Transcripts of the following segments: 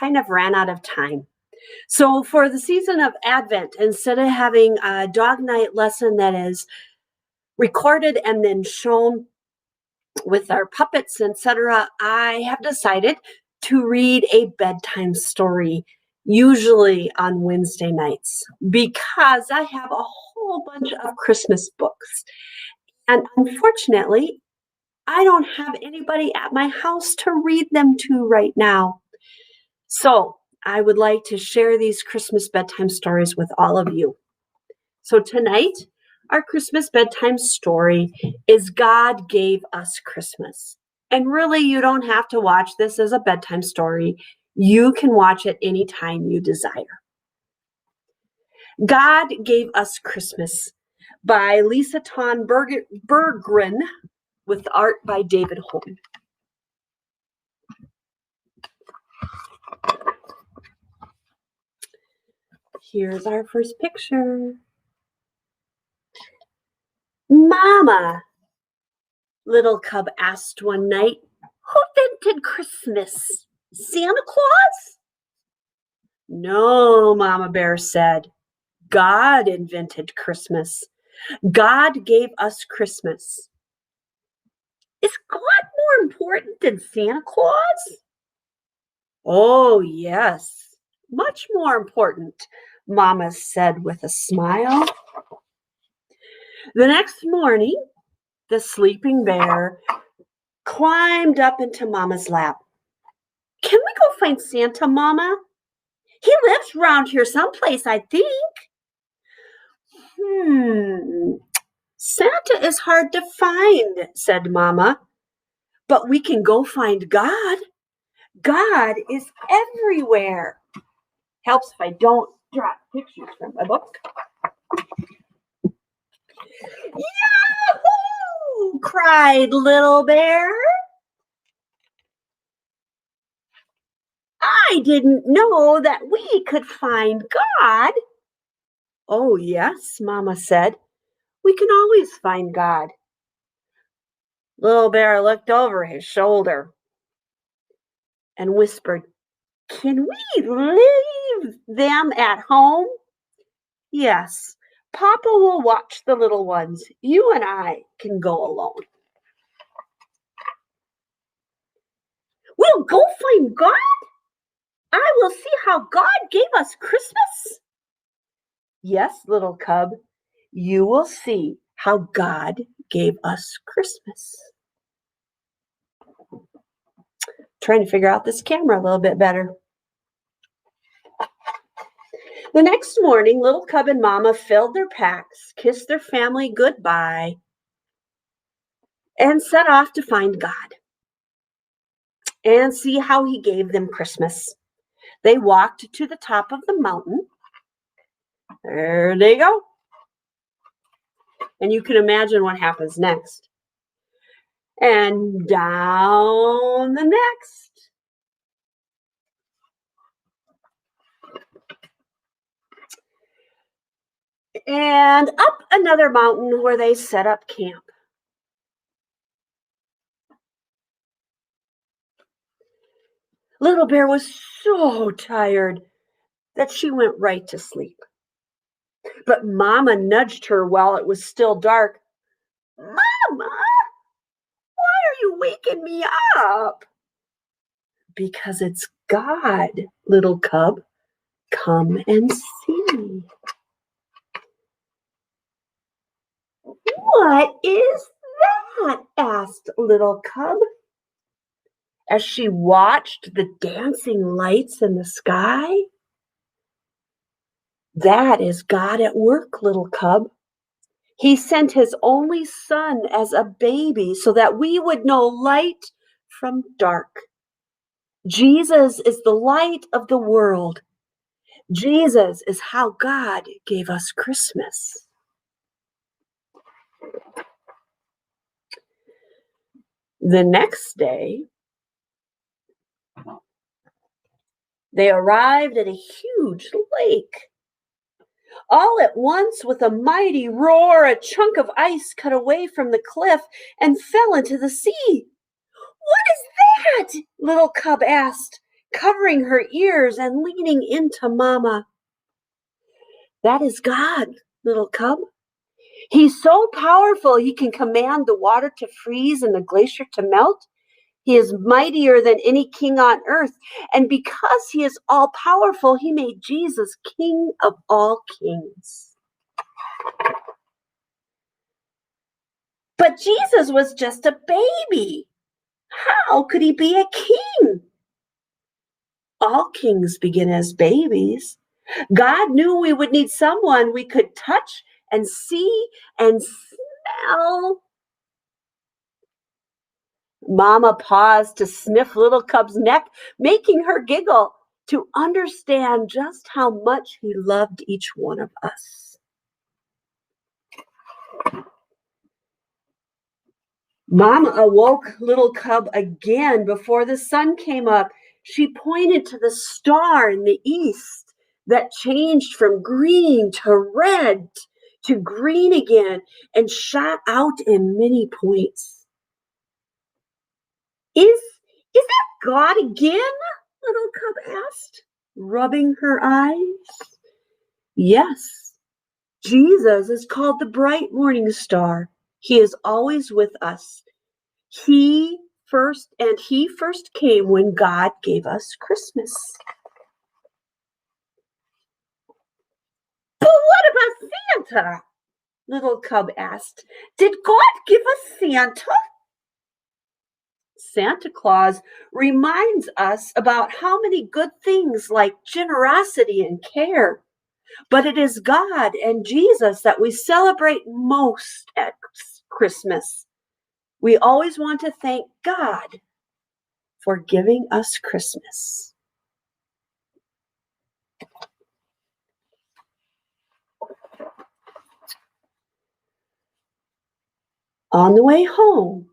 kind of ran out of time. So for the season of Advent, instead of having a dog night lesson that is recorded and then shown with our puppets, etc., I have decided to read a bedtime story, usually on Wednesday nights, because I have a whole bunch of Christmas books. And unfortunately, I don't have anybody at my house to read them to right now. So I would like to share these Christmas bedtime stories with all of you. So tonight, our Christmas bedtime story is God Gave Us Christmas. And really, you don't have to watch this as a bedtime story. You can watch it anytime you desire. God Gave Us Christmas by Lisa Ton Berggren with art by David Holm. Here's our first picture. Mama, little cub asked one night, who invented Christmas? Santa Claus? No, Mama Bear said. God invented Christmas. God gave us Christmas. Is God more important than Santa Claus? Oh, yes, much more important, Mama said with a smile. The next morning, the sleeping bear climbed up into Mama's lap. Can we go find Santa, Mama? He lives around here someplace, I think. Santa is hard to find, said Mama. But we can go find God. God is everywhere. Helps if I don't drop pictures from my book. Yahoo! Cried Little Bear. I didn't know that we could find God. Oh, yes, Mama said. We can always find God. Little Bear looked over his shoulder and whispered, can we leave them at home? Yes, Papa will watch the little ones. You and I can go alone. We'll go find God? I will see how God gave us Christmas? Yes, little cub, you will see how God gave us Christmas. Trying to figure out this camera a little bit better. The next morning, little cub and Mama filled their packs, kissed their family goodbye, and set off to find God and see how he gave them Christmas. They walked to the top of the mountain. There they go. And you can imagine what happens next. And down the next. And up another mountain where they set up camp. Little Bear was so tired that she went right to sleep. But Mama nudged her while it was still dark. Mama, why are you waking me up? Because it's God, little cub. Come and see. What is that? Asked little cub as she watched the dancing lights in the sky. That is God at work, little cub. He sent his only son as a baby so that we would know light from dark. Jesus is the light of the world. Jesus is how God gave us Christmas. The next day, they arrived at a huge lake. All at once, with a mighty roar, a chunk of ice cut away from the cliff and fell into the sea. What is that? Little cub asked, covering her ears and leaning into Mama. That is God, little cub. He's so powerful, he can command the water to freeze and the glacier to melt. He is mightier than any king on earth. And because he is all powerful, he made Jesus King of all kings. But Jesus was just a baby. How could he be a king? All kings begin as babies. God knew we would need someone we could touch and see and smell. Mama paused to sniff little Cub's neck, making her giggle to understand just how much he loved each one of us. Mama awoke little Cub again before the sun came up. She pointed to the star in the east that changed from green to red to green again and shot out in many points. Is that God again? Little Cub asked, rubbing her eyes. Yes, Jesus is called the bright morning star. He is always with us. He first came when God gave us Christmas. But what about Santa? Little Cub asked. Did God give us Santa? Santa Claus reminds us about how many good things like generosity and care. But it is God and Jesus that we celebrate most at Christmas. We always want to thank God for giving us Christmas. On the way home,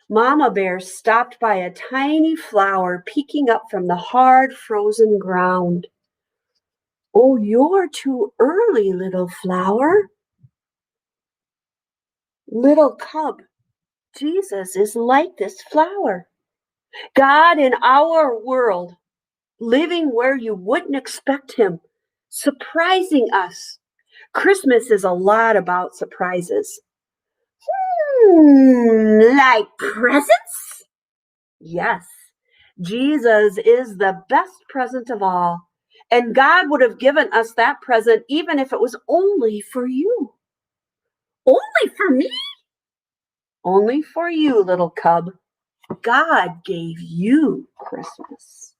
Mama Bear stopped by a tiny flower peeking up from the hard, frozen ground. Oh, you're too early, little flower. Little Cub, Jesus is like this flower. God in our world, living where you wouldn't expect him, surprising us. Christmas is a lot about surprises. Like presents? Yes, Jesus is the best present of all. And God would have given us that present even if it was only for you. Only for me? Only for you, little Cub. God gave you Christmas.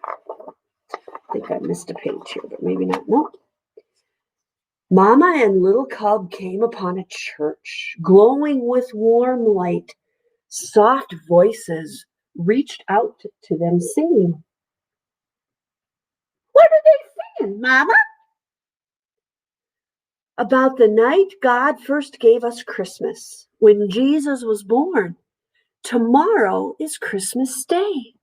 I think I missed a page here, but maybe not. No. Mama and little Cub came upon a church glowing with warm light. Soft voices reached out to them singing. What are they singing, Mama? About the night God first gave us Christmas, when Jesus was born. Tomorrow is Christmas Day.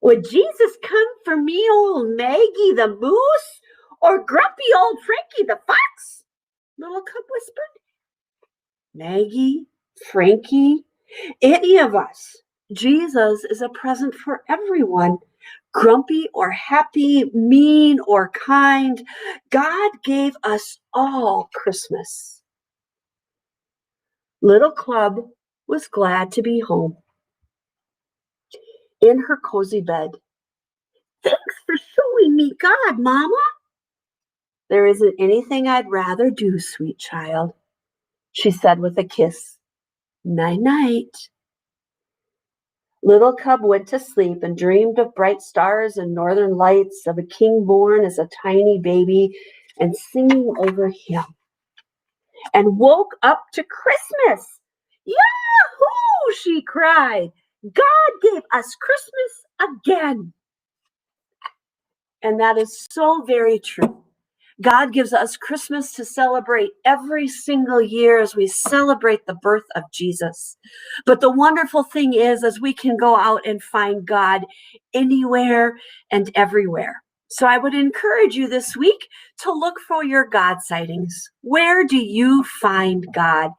Would Jesus come for me, old Maggie the moose, or grumpy old Frankie the fox? Little Cub whispered. Maggie, Frankie, any of us. Jesus is a present for everyone. Grumpy or happy, mean or kind, God gave us all Christmas. Little Cub was glad to be home. In her cozy bed. Thanks for showing me God, Mama. There isn't anything I'd rather do, sweet child, she said with a kiss. Night-night. Little Cub went to sleep and dreamed of bright stars and northern lights, of a king born as a tiny baby and singing over him. And woke up to Christmas. Yahoo! She cried. God gave us Christmas again. And that is so very true. God gives us Christmas to celebrate every single year as we celebrate the birth of Jesus. But the wonderful thing is we can go out and find God anywhere and everywhere. So I would encourage you this week to look for your God sightings. Where do you find God?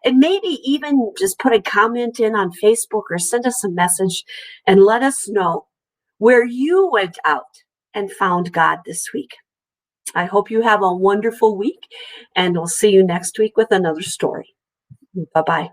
And maybe even just put a comment in on Facebook or send us a message and let us know where you went out and found God this week. I hope you have a wonderful week, and we'll see you next week with another story. Bye-bye.